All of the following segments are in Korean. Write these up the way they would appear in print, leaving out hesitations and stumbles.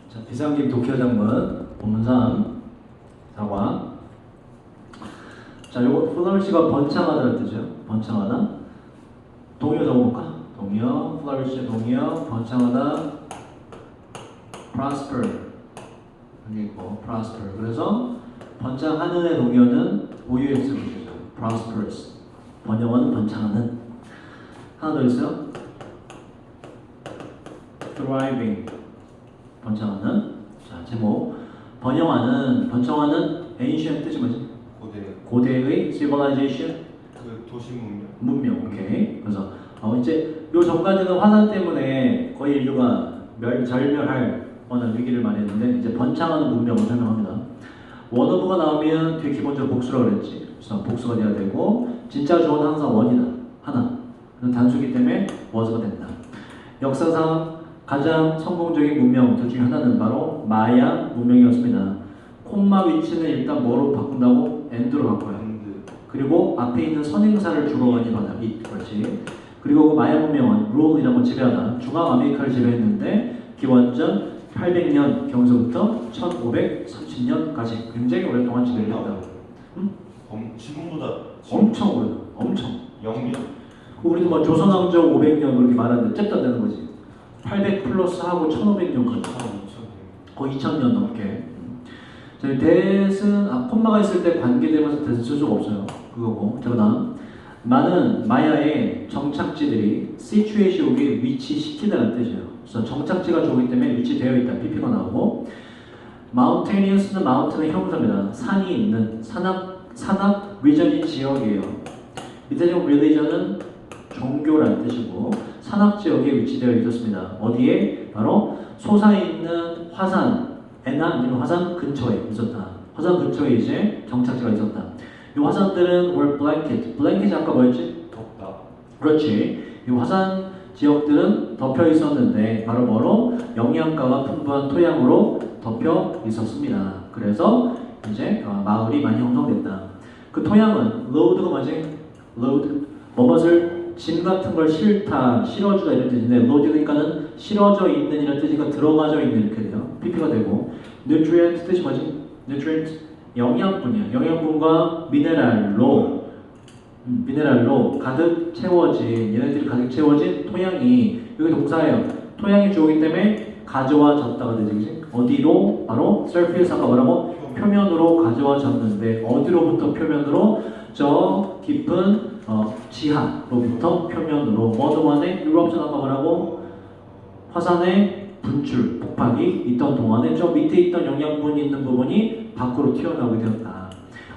자, 비상김 도쿄장군 본문 3 사과. 자, 요거 flourish가 번창하다는 뜻이죠. 번창하다. 동요 적어볼까? 동요, flourish 동요, 번창하다, prosper. 여기 있고 prosper. 그래서 번창하는의 동요는 OUF 쓰는 거죠. prosperous. 번영은 번창하는. 하나 더 있어요. thriving. 번창하는. 자, 제목. 번창하는 ancient 뜻이 뭐지? 고대의 civilization. 그 도시 문명. 문명. 오케이. 그래서 이제 요 전까지는 화산 때문에 거의 인류가 절멸할 뻔한 위기를 말했는데 이제 번창하는 문명을 설명합니다. 원어브가 나오면 되게 기본적으로 복수라고 그랬지. 그래서 복수가 돼야 되고 진짜 주어는 항상 원이다. 하나. 단수기 때문에 was가 된다. 역사상 가장 성공적인 문명 둘 중에 하나는 바로 마야 문명이었습니다. 콤마 위치는 일단 뭐로 바꾼다고? end로 바꿔요. 그리고 앞에 있는 선행사를 주로 많이 받아. 그렇지. 그리고 그 마야 문명은 rule이라는 걸 지배하다. 중앙아메리카를 지배했는데 기원전 800년 경서부터 1530년까지 굉장히 오랫동안 지배를 했다. 응? 지금보다 엄청 오래. 엄청. 영년. 우리도 뭐 조선왕조 500년 그렇게 말하는데 잽도 안 되는 거지. 800 플러스 하고 1500년까지. 거의 2000년 넘게. 대은 콤마가 있을 때 관계되면서 대은 쓸 수가 없어요. 그거고. 자, 그다음 많은 마야의 정착지들이 시츄에이션 여기 위치시키다는 뜻이에요. 그래서 정착지가 좋기 때문에 위치되어 있다. BP가 나오고 마운테니어스는 마운틴의 형사입니다. 산이 있는 산악 리전이 지역이에요. 밑에 좀 religion은 종교라는 뜻이고 산악 지역에 위치되어 있었습니다. 어디에? 바로 솟아있는 화산에나 아니면 화산 근처에 있었다. 화산 근처에 이제 정착지가 있었다. 이 화산들은 were blanket 아까 뭐였지? 덥다. 그렇지. 이 화산 지역들은 덮여 있었는데 바로 뭐로? 영양가가 풍부한 토양으로 덮여 있었습니다. 그래서 이제 마을이 많이 형성됐다. 그 토양은 load가 뭐지? load 뭐뭇을 짐 같은 걸 실어주다 이런 뜻인데 load니까는 실어져 있는 이런 뜻이니까 들어가져 있는 이렇게 돼요. PP가 되고 nutrient 뜻이 뭐지? nutrient 영양분이야. 영양분과 미네랄로 가득 채워진 얘네들이 가득 채워진 토양이 여기 동사예요. 토양이 주어기 때문에 가져와졌다가 되지, 그치? 어디로? 바로 surface 아까 뭐라고? 표면으로 가져와졌는데 어디로부터 표면으로? 저 깊은 지하로부터 표면으로 뭐 동안에 eruption 아까 뭐라고? 화산의 분출, 폭발이 있던 동안에 저 밑에 있던 영양분이 있는 부분이 밖으로 튀어나오게 되었다.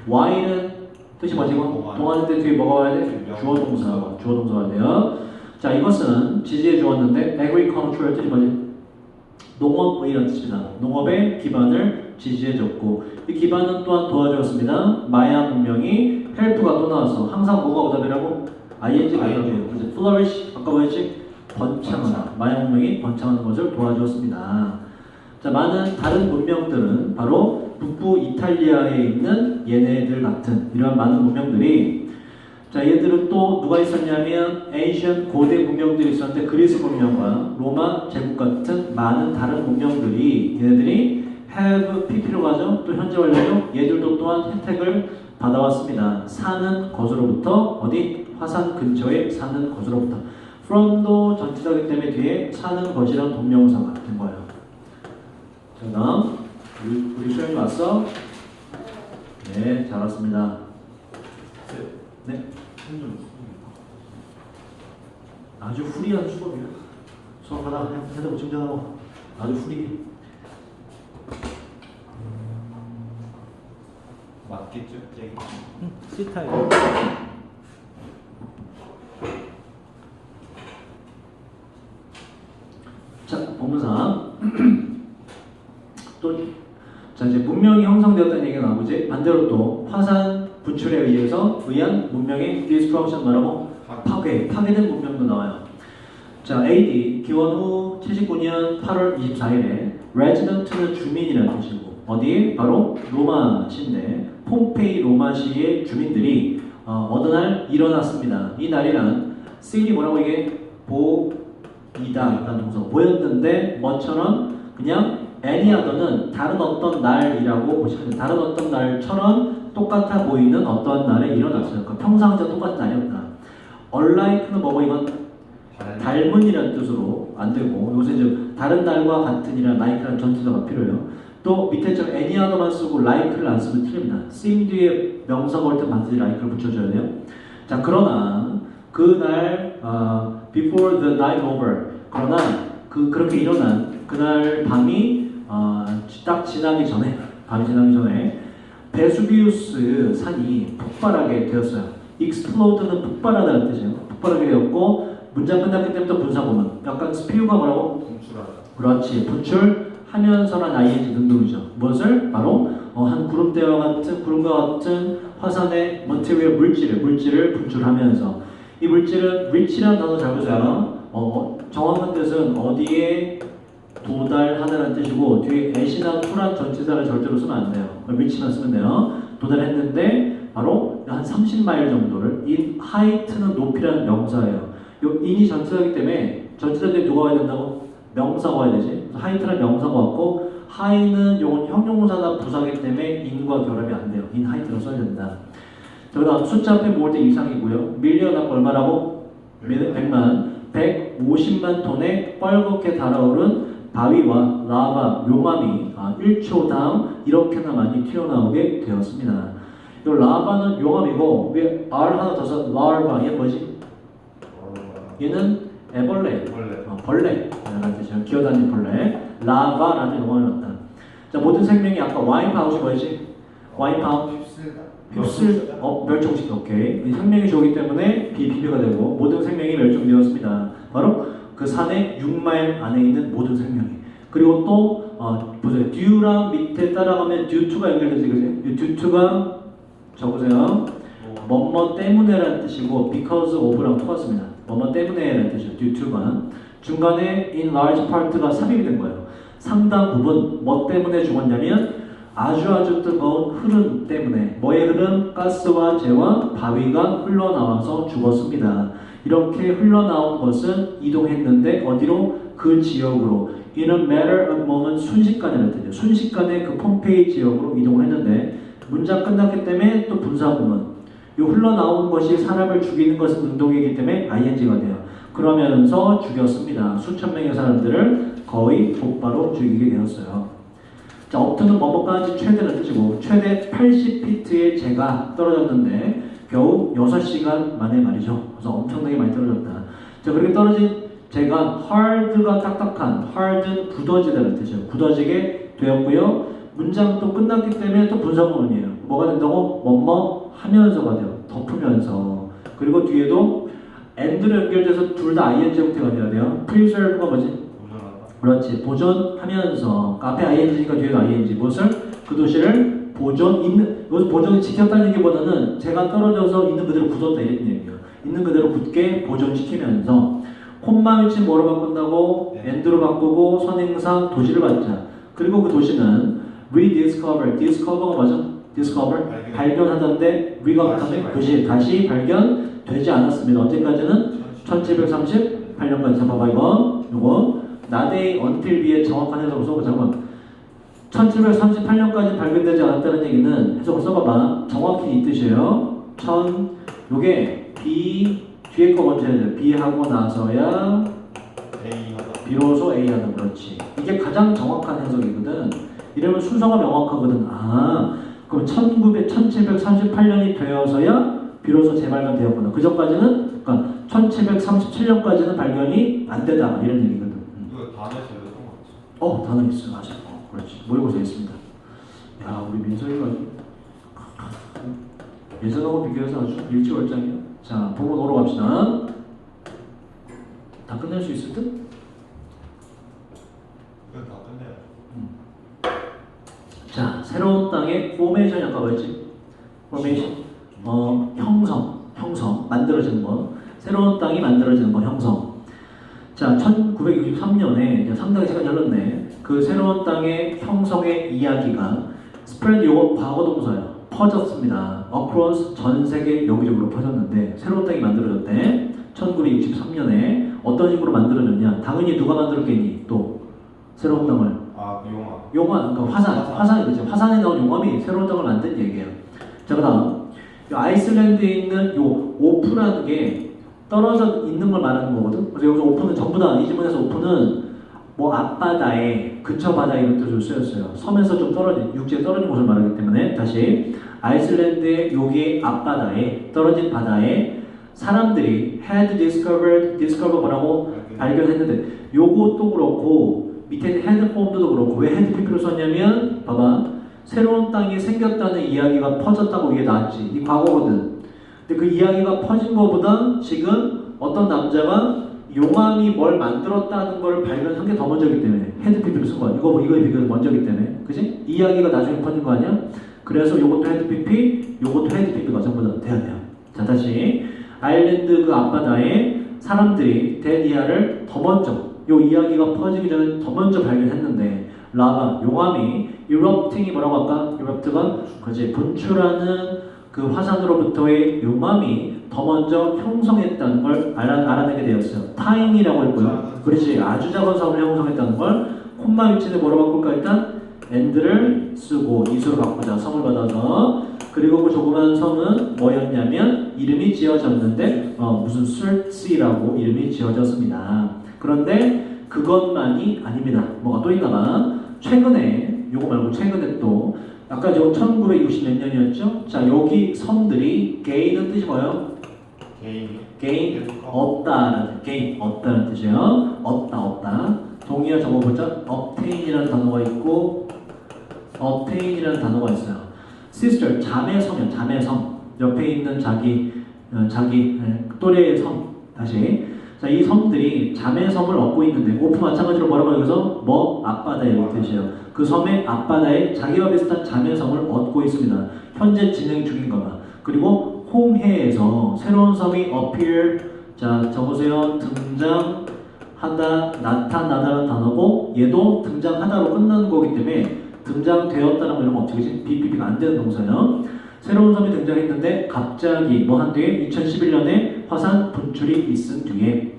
Y는 뜻이 뭐지? 동안일 때 뒤에 뭐가 와야 돼? 주어동사가 와야 돼요. 자, 이것은 지지해 주었는데 agricultural 뜻이 뭐지? 농업이라는 뜻입니다. 농업의 기반을 지지해 줬고 이 기반은 또한 도와주었습니다. 마야 문명이 help가 또 나와서 항상 뭐가 오답이라고? ing가 오답이에요. 그래서 flourish 아까 뭐였지? 번창하다. 마야 문명이 번창하는 것을 도와주었습니다. 자, 많은 다른 문명들은 바로 북부 이탈리아에 있는 얘네들 같은 이런 많은 문명들이 자, 얘들은 또 누가 있었냐면 에이시안 고대 문명들이 있었는데 그리스 문명과 로마 제국 같은 많은 다른 문명들이 얘네들이 have PP로 가죠. 또 현재 완료죠. 얘들도 또한 혜택을 받아왔습니다. 사는 것으로부터 어디? 화산 근처에 사는 것으로부터 from도 전치사기 때문에 뒤에 사는 것이란 동명사가 된 거예요. 자, 그다음 우리 수영이 왔어? 네, 잘 왔습니다. 네. 아주 후리한 수업이야. 수업하다가 그냥 핸드폰 충전하고 아주 후리. 맞겠죠? C타입. 자, 본문상 또 자, 이제 문명이 형성되었다는 얘기가 나오지. 반대로 또 화산 분출에 의한 문명의 destruction 말하고 파괴된 문명도 나와요. 자, AD 기원 후 79년 8월 24일에 resident는 주민이라는 뜻이고 어디? 바로 로마시인데 폼페이 로마시의 주민들이 어느 날 일어났습니다. 이 날이란 city 뭐라고 이게? 보이다 라는 동사 보였는데 뭐처럼 그냥 any other는 다른 어떤 날이라고 보시면 돼요. 다른 어떤 날처럼 똑같아 보이는 어떤 날에 일어났어요. 그러니까 평상시와 똑같은 날이었다. unlike는 뭐고 이건 닮은이라는 뜻으로 안 되고 요새 이제 다른 날과 같은이란 like라는 전치사가 필요해요. 또 밑에 좀 any other만 쓰고 like를 안 쓰면 틀립니다. seem 뒤에 명사가 올 때 반드시 like를 붙여줘야 돼요. 자 그러나 그날 before the night over 그러나 그렇게 일어난 그날 밤이 딱 지나기 전에 밤이 지나기 전에 베수비우스 산이 폭발하게 되었어요. explode는 폭발하다는 뜻이에요. 폭발하게 되었고 문장 끝났기 때문에 분사구문 약간 스피우가 뭐라고? 분출하다. 그렇지 분출하면서란 ing 능동이죠. 무엇을? 바로 한 구름과 같은 화산의 material 물질을 분출하면서 이 물질은 reach라는 단어 잘 보세요. 정확한 뜻은 어디에 도달하다는 뜻이고 뒤에 at이나 to란 전치사를 절대로 쓰면 안 돼요. reach만 쓰면 돼요. 도달했는데 바로 한 30마일 정도를 in height는 높이라는 명사예요. 요 in이 전치사이기 때문에 전치사들이 누가 와야 된다고? 명사가 와야 되지. height는 명사가 왔고 high는 요건 형용사나 부사기 때문에 in과 결합이 안 돼요. in height로 써야 된다. 자, 그다음 숫자 앞에 모을 때 이상이고요. 밀리언 아까 얼마라고? 150만 톤의 뻘겋게 달아오른 바위와 라바, 용암이 1초당 이렇게나 많이 튀어나오게 되었습니다. 이 라바는 용암이고 위에 R 하나 더 써 larva 얘 뭐지? 얘는 애벌레, 벌레라는 뜻이에요. 기어다니는 벌레. 라바라는 용암을 넣었다. 자 모든 생명이 아까 와이프아웃이 뭐지? 와이프아웃 휩쓸 멸종시켜. 오케이. 이 생명이 좋기 때문에 비비가 되고 모든 생명이 멸종되었습니다. 바로 그 산의 6마일 안에 있는 모든 생명이. 그리고 또 보세요. due랑 밑에 따라가면 due to가 연결되지 그지? 이 due to가 적으세요. 뭐뭐 때문에라는 뜻이고 because of랑 똑같습니다. 뭐뭐 때문에라는 뜻이죠. due to가 중간에 in large part가 삽입이 된 거예요. 상당 부분 뭐 때문에 죽었냐면 아주 뜨거운 흐름 때문에 뭐의 흐름? 가스와 재와 바위가 흘러나와서 죽었습니다. 이렇게 흘러나온 것은 이동했는데 어디로? 그 지역으로. In a matter of moment 순식간이라는 뜻이에요. 순식간에 그 폼페이 지역으로 이동을 했는데 문장 끝났기 때문에 또 분사구문. 이 흘러나온 것이 사람을 죽이는 것은 능동이기 때문에 ing가 돼요. 그러면서 죽였습니다. 수천 명의 사람들을 거의 곧바로 죽이게 되었어요. 자, 업투는 뭐뭐까지 최대라는 뜻이고 최대 80피트의 재가 떨어졌는데 겨우 6시간 만에 말이죠. 그래서 엄청나게 많이 떨어졌다. 자, 그렇게 떨어진 재가 hard가 딱딱한, hard는 굳어지다는 뜻이에요. 굳어지게 되었고요. 문장 또 끝났기 때문에 또 분사구문이에요. 뭐가 된다고? 뭐뭐 하면서가 돼요. 덮으면서. 그리고 뒤에도 and로 연결돼서 둘 다 ing 형태가 돼야 돼요. preserve가 뭐지? 그렇지. 보존하면서 앞에 ing니까 뒤에도 ing 무엇을? 그 도시를 여기서 보존을 지켰다는 얘기보다는 제가 떨어져서 있는 그대로 굳었다 이런 얘기예요. 있는 그대로 굳게 보존시키면서 콤마 위치 뭐로 바꾼다고? and로 바꾸고 선행사 도시를 받자. 그리고 그 도시는 discover가 뭐죠? discover 발견하던데 re가 붙으면 그것이 다시 발견되지 않았습니다. 언제까지는? 1738년까지. 잡아봐 이거 나데이 until B의 정확한 해석을 써보자. 잠깐만. 1738년까지 발견되지 않았다는 얘기는 해석을 써봐봐. 정확히 이 뜻이에요. 요게 B 뒤에 거 먼저 해야 돼. B 하고 나서야 비로소 A 하는 그렇지. 이게 가장 정확한 해석이거든. 이러면 순서가 명확하거든. 그럼 1738년이 되어서야 비로소 재발견되었구나. 그 전까지는 그러니까 1737년까지는 발견이 안 되다 이런 얘기거든. 단어에서 상관없어. 단어 있어요. 맞아. 그렇지. 모의고사 있습니다. 야, 우리 민석이가 예전하고 비교해서 아주 일치월장이야. 자, 부분 5로 갑시다. 다 끝낼 수 있을 듯? 이건 다 끝내요. 자, 새로운 땅의 포메이션이 아까 뭐였지? 포메이션. 형성. 만들어지는 거. 새로운 땅이 만들어지는 거, 형성. 자, 1963년에 상당히 시간이 흘렀네. 그 새로운 땅의 형성의 이야기가 spread 요거 과거 동사예요. 퍼졌습니다. across 전 세계 여기저기로 퍼졌는데 새로운 땅이 만들어졌대. 1963년에 어떤 식으로 만들어졌냐? 당연히 누가 만들었겠니? 또 새로운 땅을 아, 그 용암. 용암, 그러니까 화산이 그죠. 화산에 나온 용암이 새로운 땅을 만든 얘기예요. 자, 그다음 아이슬란드에 있는 요 오프라는 게 떨어져 있는 걸 말하는 거거든. 그래서 여기서 오프는 전부 다 이 지문에서 오프는 뭐 앞바다에 근처 바다 이런 뜻으로 쓰였어요. 섬에서 좀 떨어진 육지에 떨어진 곳을 말하기 때문에 다시 아이슬란드의 여기 앞바다에 떨어진 바다에 사람들이 had discover 뭐라고 발견했는데 요것도 그렇고 밑에 있는 had form도 그렇고 왜 had pp를 썼냐면 봐봐 새로운 땅이 생겼다는 이야기가 퍼졌다고 위에 나왔지 이 과거거든. 근데 그 이야기가 퍼진 것보다 지금 어떤 남자가 용암이 뭘 만들었다는 걸 발견한 게 더 먼저기 때문에 헤드 PP를 쓴 거야. 이거 비교해서 먼저기 때문에, 그지? 이 이야기가 나중에 퍼진 거 아니야? 그래서 요것도 헤드 PP, 요것도 헤드 PP가 전부 다 돼야 돼요. 자, 다시 아일랜드 그 앞바다에 사람들이 데니아를 더 먼저 요 이야기가 퍼지기 전에 더 먼저 발견했는데 라바 용암이 erupting이 뭐라고 할까? erupt가 그지 분출하는 그 화산으로부터의 용암이 더 먼저 형성했다는 걸 알아내게 되었어요. 타인이라고 했고요. 그렇지. 아주 작은 섬을 형성했다는 걸 콤마 위치를 뭐로 바꿀까? 일단 and를 쓰고 이수로 바꾸자. 섬을 받아서 그리고 그 조그만 섬은 뭐였냐면 이름이 지어졌는데 무슨 술시라고 이름이 지어졌습니다. 그런데 그것만이 아닙니다. 뭐가 또 있나봐. 최근에 요거 말고 최근에 또 아까 저 1960 몇 년이었죠? 자 여기 섬들이 게인은 뜻이 뭐예요? 게인 얻다라는 게인 얻다라는 뜻이에요. 얻다 동의어 적어보자. obtain이라는 단어가 있고 obtain이라는 단어가 있어요. sister 자매 섬이요. 자매 섬 옆에 있는 자기 또래의 섬 다시 자 이 섬들이 자매 섬을 얻고 있는데 오프 마찬가지로 뭐라고 여기서 뭐 앞바다의 뜻이에요. 그 섬의 앞바다에 자기와 비슷한 자매 섬을 얻고 있습니다. 현재 진행 중인 거다. 그리고 홍해에서 새로운 섬이 appear 자 적으세요. 등장하다 나타나다는 단어고 얘도 등장하다로 끝나는 거기 때문에 등장되었다는 거 이런 거 어떻게지? BPP가 안 되는 동사예요. 새로운 섬이 등장했는데 갑자기 뭐 한 뒤에 2011년에 화산 분출이 있은 뒤에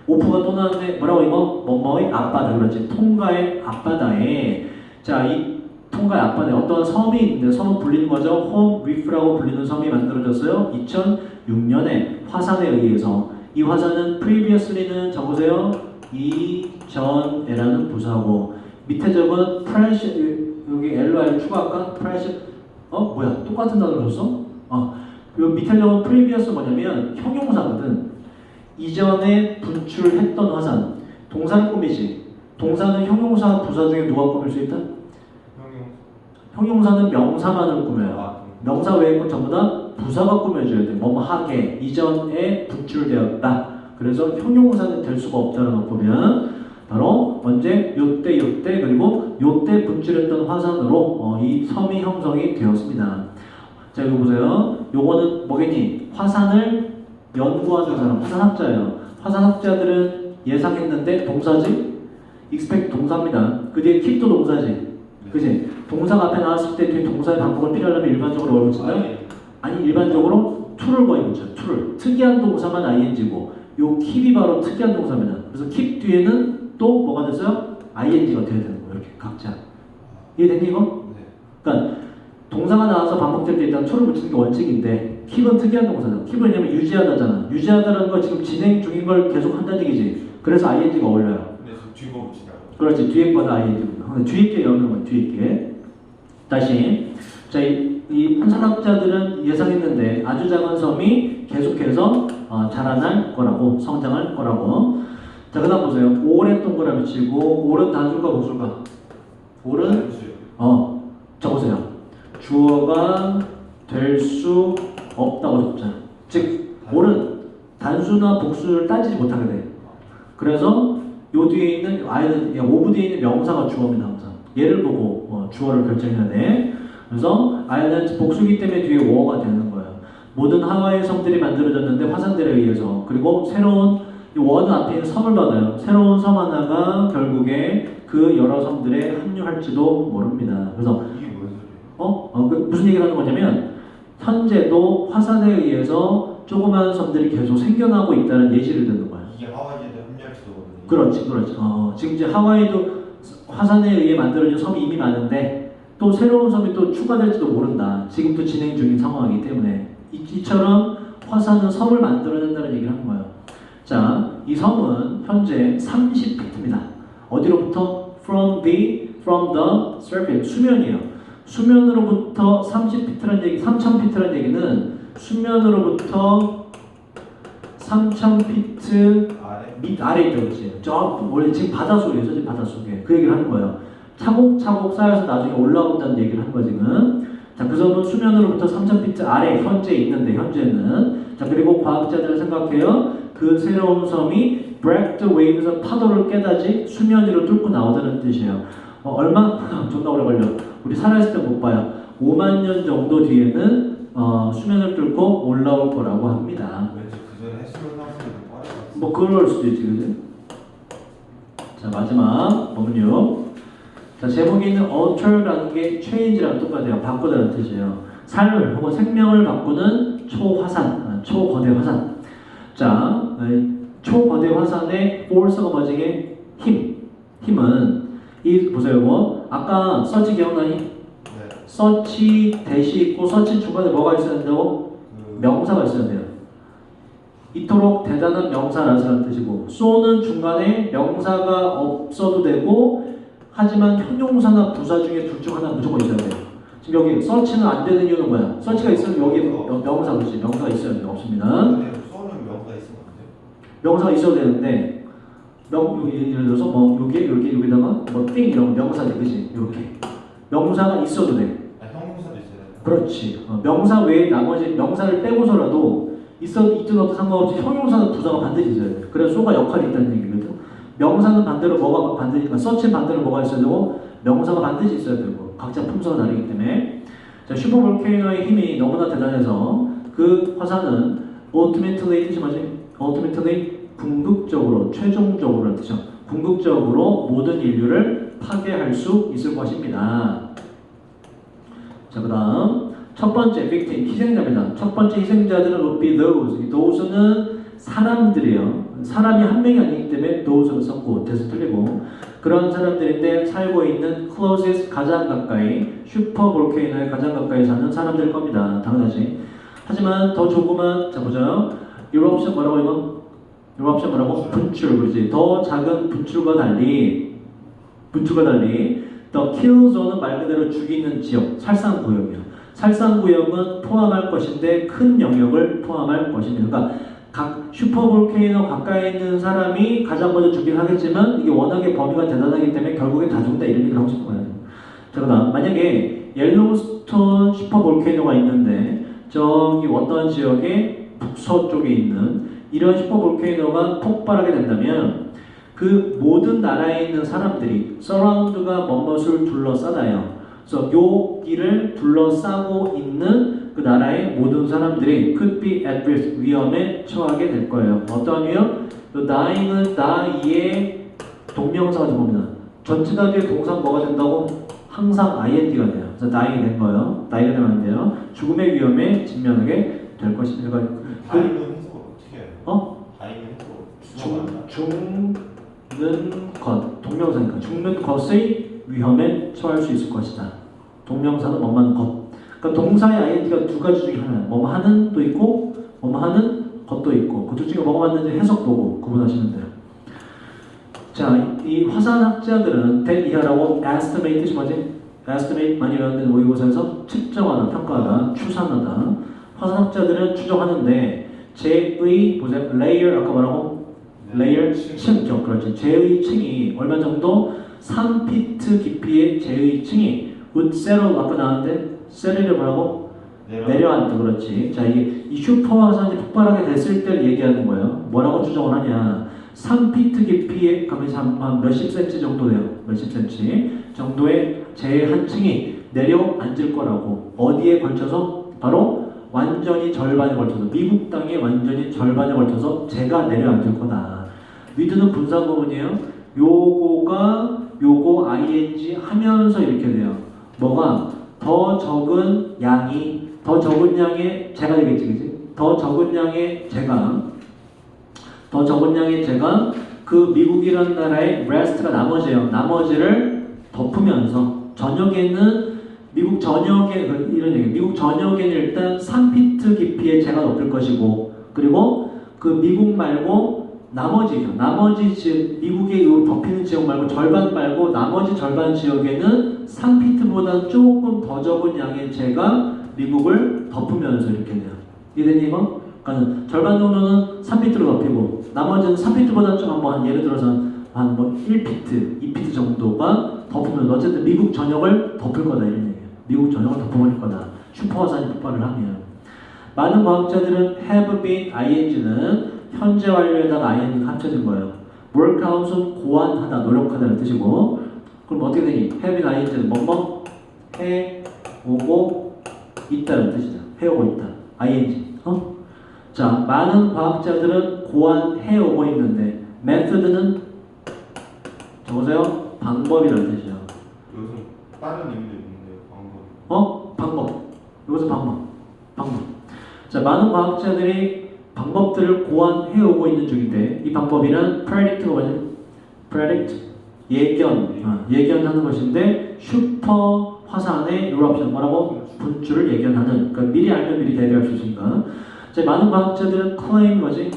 오프가 또 나왔는데 뭐라고 이거? 뭐뭐의 앞바다 그렇지. 통가의 앞바다에 자 이 통가의 앞바다에 어떤 섬이 있는데 섬은 불리는 거죠. 홈 리프라고 불리는 섬이 만들어졌어요. 2006년에 화산에 의해서 이 화산은 previously는 적으세요. 이전에라는 부사고 밑에 적은 프레시 여기 LR 추가할까? 프레시 뭐야 똑같은 단어를 줬어? 요 밑에 적은 previous 뭐냐면 형용사거든. 이전에 분출했던 화산 동사는 꾸미지. 동사는 형용사 부사 중에 누가 꾸밀 수 있다? 형용사는 명사만을 꾸며요. 명사 외의 건 전부 다 부사가 꾸며줘야 돼. 뭐뭐 하게 이전에 분출되었다. 그래서 형용사는 될 수가 없다는 거 보면 바로 언제 요때 그리고 요때 분출했던 화산으로 이 섬이 형성이 되었습니다. 자 이거 보세요. 요거는 뭐겠니? 화산을 연구하는 사람, 화산학자예요. 화산학자들은 예상했는데 동사지? expect 동사입니다. 그 뒤에 keep도 동사지. 그치? 동사가 앞에 나왔을 때 뒤에 동사의 반복을 필요하려면 일반적으로 뭐를 붙인다? 아니 일반적으로 to를 거의 붙여요. to를. 특이한 동사만 ing고 요 keep이 바로 특이한 동사입니다. 그래서 keep 뒤에는 또 뭐가 됐어요? ing가 돼야 되는 거예요. 이렇게 각자. 이해됐니 이거? 네. 그러니까 동사가 나와서 반복될 때 일단 to를 붙이는 게 원칙인데 keep은 특이한 동사죠. keep은 왜냐면 유지하다잖아. 유지하다라는 거 지금 진행 중인 걸 계속 한다는 얘기지. 그래서 ing가 어울려요. 근데 뒤에 거 붙이라고. 그렇지. 뒤에 거다 ing구나. 뒤에 게 여는 거야. 뒤에 게. 다시 자, 이 화산학자들은 예상했는데 아주 작은 섬이 계속해서 자라날 거라고 성장할 거라고. 자, 그 다음 보세요. 올은 동그라미 치고 올은 단수일까 복수일까? 올은 적으세요. 주어가 될 수 없다고 적자. 즉 올은 단수나 복수를 따지지 못하게 돼. 그래서 요 뒤에 있는 오브 뒤에 있는 명사가 주어입니다. 항상. 얘를 보고 주어를 결정해야 돼. 그래서 아일랜드 복수기 때문에 뒤에 워가 되는 거예요. 모든 하와이 섬들이 만들어졌는데 화산들에 의해서. 그리고 새로운 이 원 앞에 있는 섬을 받아요. 새로운 섬 하나가 결국에 그 여러 섬들에 합류할지도 모릅니다. 그래서 이게 무슨 소리예요? 그 무슨 얘기를 하는 거냐면 현재도 화산에 의해서 조그마한 섬들이 계속 생겨나고 있다는 예시를 듣는 거예요. 이게 하와이에 합류할지도 모르는. 그렇지. 지금 이제 하와이도 화산에 의해 만들어진 섬이 이미 많은데 또 새로운 섬이 또 추가될지도 모른다. 지금도 진행 중인 상황이기 때문에 이처럼 화산은 섬을 만들어낸다는 얘기를 하는 거예요. 자, 이 섬은 현재 30피트입니다. 어디로부터? From the surface, 수면이에요. 수면으로부터 30피트라는 얘기, 3000피트라는 얘기는 수면으로부터 3000피트 밑 아래 있다고 그랬지. 저 원래 지금 바닷속이에요. 지금 바닷속에. 그 얘기를 하는 거예요. 차곡차곡 쌓여서 나중에 올라온다는 얘기를 하는 거예요, 지금. 자, 그 섬은 수면으로부터 3000피트 아래 현재 있는데, 현재는. 자, 그리고 과학자들은 생각해요. 그 새로운 섬이 break the waves에서 파도를 깨다지 수면 위로 뚫고 나오다는 뜻이에요. 얼마? 존나 오래 걸려. 우리 살아있을 때 못 봐요. 5만 년 정도 뒤에는 수면을 뚫고 올라올 거라고 합니다. 왠지 그 전에 해수면 나왔으면 빠르다. 뭐 그럴 수도 있지, 그지? 자, 마지막 법은요. 자, 제목에 있는 alter라는 게 change랑 똑같아요. 바꾸다는 뜻이에요. 삶을 혹은 생명을 바꾸는 초화산, 초거대 화산. 자, 초거대 화산의 force가 뭐지? 힘은 이 보세요. 뭐 아까 서치 기억나니? 네. 서치 대시 있고 서치 중간에 뭐가 있어야 된다고? 명사가 있어야 돼요. 이토록 대단한 명사라는 뜻이고, 쏘는 중간에 명사가 없어도 되고, 하지만 형용사나 부사 중에 둘 중 하나 무조건 있어야 돼요. 지금 여기 서치는 안 되는 이유는 뭐야? 서치가 있으면 여기 명사 그렇지, 명사가 있어야 돼요. 없습니다. 쏘는 명사가 있으면 안 돼요? 명사가 있어야 되는데, 예를 들어서 뭐 여기다가 뭐 띵 이런 명사지, 그지? 이렇게 명사가 있어도 돼. 형용사도 있어야 돼요? 그렇지. 명사 외에 나머지 명사를 빼고서라도 있든 없든 상관없이 형용사나 부사가 반드시 있어야 돼. 그래서 소가 역할이 있다는 얘기거든. 명사는 반대로 뭐가 반드시, 서치는 반대로 뭐가 있어야 되고, 명사가 반드시 있어야 되고, 각자 품성가 다르기 때문에. 자, 슈퍼볼케이노의 힘이 너무나 대단해서 그 화산은 ultimately 뜻이 뭐지? ultimately 궁극적으로, 최종적으로 뜻이죠. 궁극적으로 모든 인류를 파괴할 수 있을 것입니다. 자, 그 다음 첫 번째 victim, 희생자입니다. 첫 번째 희생자들은 would be those. 이 those는 사람들이에요. 사람이 한 명이 아니기 때문에 those를 썼고 대서 틀리고, 그런 사람들인데 살고 있는 closest, 가장 가까이, 슈퍼볼케이노에 가장 가까이 사는 사람들일 겁니다. 당연하지. 하지만 더 조그만, 자 보죠. eruption 뭐라고 이거? eruption 뭐라고? 분출, 그렇지. 더 작은 분출과 달리 the kill zone은 말 그대로 죽이는 지역, 살상구역이에요. 살상구역은 포함할 것인데 큰 영역을 포함할 것입니다. 그러니까 각 슈퍼볼케이노 가까이 있는 사람이 가장 먼저 죽긴 하겠지만 이게 워낙에 범위가 대단하기 때문에 결국엔 다 죽는다 이런 얘기를 하고 싶은 거예요. 자, 그다음 만약에 옐로우스톤 슈퍼볼케이노가 있는데 저기 어떤 지역의 북서쪽에 있는 이런 슈퍼볼케이노가 폭발하게 된다면 그 모든 나라에 있는 사람들이 서라운드가 뭔것을 둘러싸나요. 그래서 여기를 둘러싸고 있는 그 나라의 모든 사람들이 could be at risk, 위험에 처하게 될 거예요. 어떤 위험? dying은 die의 동명사가 됩니다. 전체 다 뒤에 동사 뭐가 된다고? 항상 ing가 돼요. 그래서 dying이 된 거예요. die가 되면 안 돼요. 죽음의 위험에 직면하게 될 것입니다. 다잉은 해석을 어떻게 해요? 다잉은 해석을 죽는 것, 동명사니까 죽는 것의 위험에 처할 수 있을 것이다. 동명사는 뭐만 것. 그러니까 동사의 ing가 두 가지 중에 하나예요. 뭐뭐 하는도 있고 뭐뭐 하는 것도 있고 그 둘 중에 뭐가 맞는지 해석 보고 구분하시면 돼요. 자, 이 화산학자들은 대 이하라고 estimate 뜻이 뭐지? estimate 많이 배웠는데 모의고사에서 측정하다, 평가하다, 추산하다. 화산학자들은 추정하는데 제의 보세요. layer 아까 뭐라고? layer 층, 그렇지. 제의 층이 얼마 정도? 3피트 깊이의 제의 층이 would settle 아까 나왔는데 settle이 뭐라고? 내려앉다, 그렇지. 자, 이게 이 슈퍼화산이 폭발하게 됐을 때를 얘기하는 거예요. 뭐라고 추정을 하냐? 3피트 깊이의 가면서 한 몇십 센치 정도 돼요. 몇십 센치 정도의 제의 한 층이 내려앉을 거라고. 어디에 걸쳐서? 바로 완전히 절반에 걸쳐서, 미국 땅에 완전히 절반에 걸쳐서 제가 내려앉을 거다. 위드는 분사구문이에요. 요거 ing 하면서 이렇게 돼요. 뭐가? 더 적은 양의 제가 되겠지, 그지? 더 적은 양의 제가 그 미국이라는 나라의 rest가 나머지예요. 나머지를 덮으면서 저녁에는 미국 전역에 이런 얘기. 미국 전역에는 일단 3피트 깊이의 재가 높을 것이고 그리고 그 미국 말고 나머지 지역 미국의 이 덮이는 지역 말고 절반 말고 나머지 절반 지역에는 3피트보다 조금 더 적은 양의 재가 미국을 덮으면서 이렇게 돼요. 이해되니 이거? 그러니까 절반 정도는 3피트로 덮이고 나머지는 3피트보다 좀 한번 예를 들어서 한 뭐 1피트, 2피트 정도가 덮으면서 어쨌든 미국 전역을 덮을 거다 이런 얘기예요. 미국 전역을 덮어버릴 거다. 슈퍼화산이 폭발을 하면. 많은 과학자들은 have been ing는 현재 완료에다가 ing가 합쳐진 거예요. work out은 고안하다, 노력하다는 뜻이고 그럼 어떻게 되니? have been ing는 뭐뭐 해오고 있다는 뜻이죠. 해오고 있다. ing. 자, 많은 과학자들은 고안해오고 있는데 method는 적으세요. 방법이라는 뜻이죠. 여기서 다른 의미도 있는데 방법. 방법. 이것은 방법. 자, 많은 과학자들이 방법들을 고안해오고 있는 중인데 이 방법이란 predict가 뭐지? predict 예견하는 것인데 슈퍼 화산의 eruption 뭐라고? 분출을 예견하는. 그러니까 미리 알면 미리 대비할 수 있으니까. 자, 많은 과학자들은 claim 뭐지?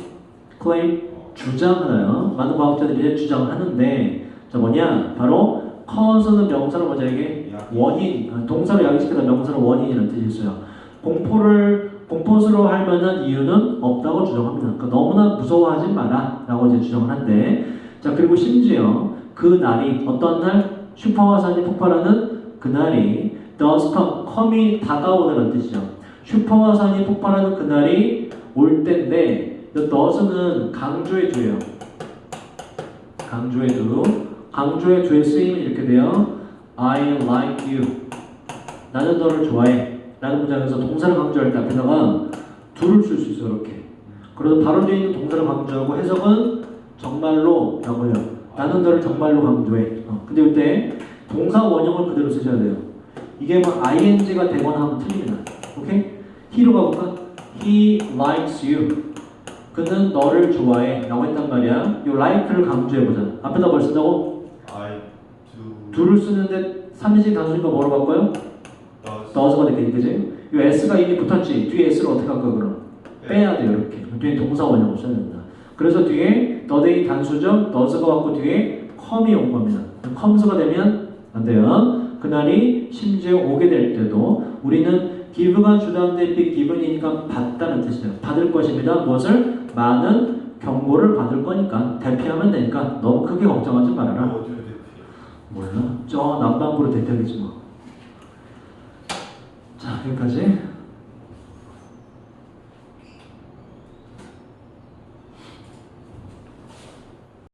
claim 주장하나요? 많은 과학자들이 이제 주장을 하는데 자 뭐냐? 바로 cause는 명사로 뭐죠 이게? 원인. 동사로 약식하다 명사로 원인이라는 뜻이 있어요. 공포스러워 할 만한 이유는 없다고 주장합니다. 그러니까 너무나 무서워하지 마라 라고 이제 주장을 한대. 자 그리고 심지어 그 날이 어떤 날? 슈퍼화산이 폭발하는 그날이 does come이 다가오는 뜻이죠. 슈퍼화산이 폭발하는 그날이 올 때인데 does는 강조의 주예요. 강조의 주의 쓰임은 이렇게 돼요. I like you. 나는 너를 좋아해. 라는 문장에서 동사를 강조할 때 앞에다가 do를 쓸 수 있어요. 이렇게. 그래서 바로 뒤에 있는 동사를 강조하고 해석은 정말로 라고 해요. 나는 너를 정말로 강조해. 근데 이때 동사 원형을 그대로 쓰셔야 돼요. 이게 뭐 ing가 되거나 하면 틀립니다. 오케이? he로 가볼까? He likes you. 그는 너를 좋아해 라고 했단 말이야. 이 like를 강조해보자. 앞에다 뭘 쓴다고? I do를 쓰는데 3인칭 단수니까 뭐로 바꿔요? does가 되겠지, 그지? 이 s가 이미 붙었지. 뒤에 s를 어떻게 할까 그럼? 빼야 돼요, 이렇게. 뒤에 동사 원형을 써야 된다. 그래서 뒤에 너데이 단수죠? does가 왔고 뒤에 come이 온 겁니다. comes가 되면 안 돼요. 그날이 심지어 오게 될 때도 우리는 give가 주단대 be given이니까 받다는 뜻이에요. 받을 것입니다. 무엇을? 많은 경고를 받을 거니까 대피하면 되니까 너무 크게 걱정하지 말아라. 어디를 대피해? 몰라? 저 남반구로 대피하겠지 뭐. 자 여기까지.